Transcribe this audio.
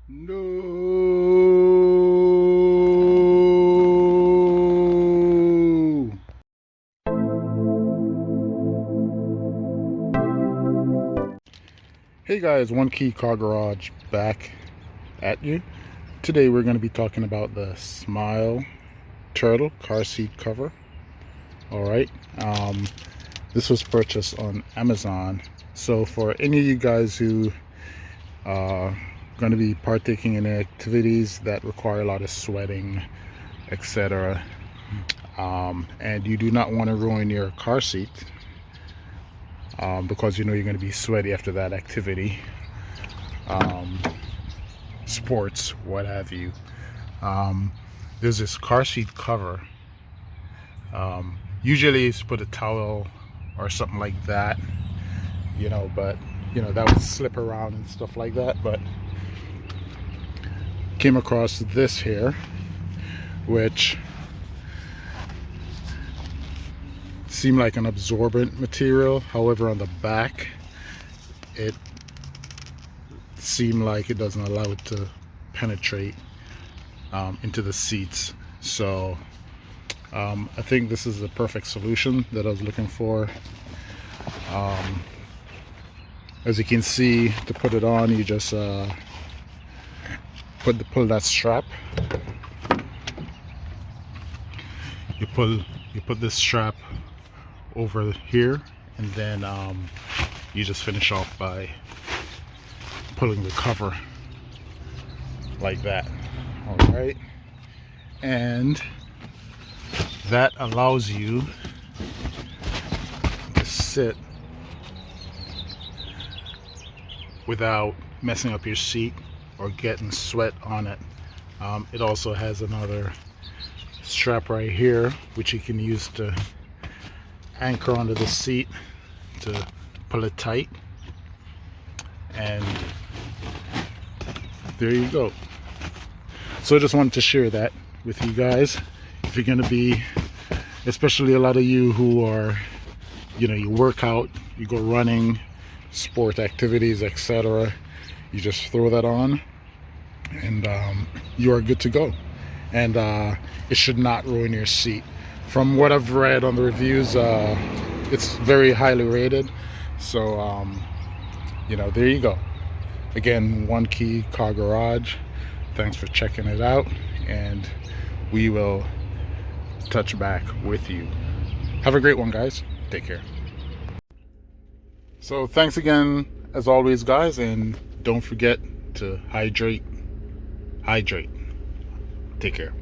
No. Hey guys, One Key Car Garage back at you. Today we're going to be talking about the Smile Turtle car seat cover. Alright, this was purchased on Amazon. So for any of you guys who are going to be partaking in activities that require a lot of sweating, etc., and you do not want to ruin your car seat because you know you're going to be sweaty after that activity, sports, what have you, there's this car seat cover. Usually it's put a towel or something like that, you know, but you know that would slip around and stuff like that. But came across this here, which seemed like an absorbent material. However, on the back it seemed like it doesn't allow it to penetrate into the seats. So I think this is the perfect solution that I was looking for. As you can see, to put it on, you just pull that strap. You put this strap over here, and then you just finish off by pulling the cover like that. All right, and that allows you to sit without messing up your seat or getting sweat on it. It also has another strap right here which you can use to anchor onto the seat to pull it tight, and there you go. So I just wanted to share that with you guys. If you're going to be, especially a lot of you who are, you know, you work out, you go running, sport activities, etc., you just throw that on and you are good to go. And it should not ruin your seat. From what I've read on the reviews, it's very highly rated. So you know, there you go. Again, One Key Car Garage, thanks for checking it out, and we will touch back with you. Have a great one, guys. Take care. So thanks again as always, guys, and don't forget to hydrate. Take care.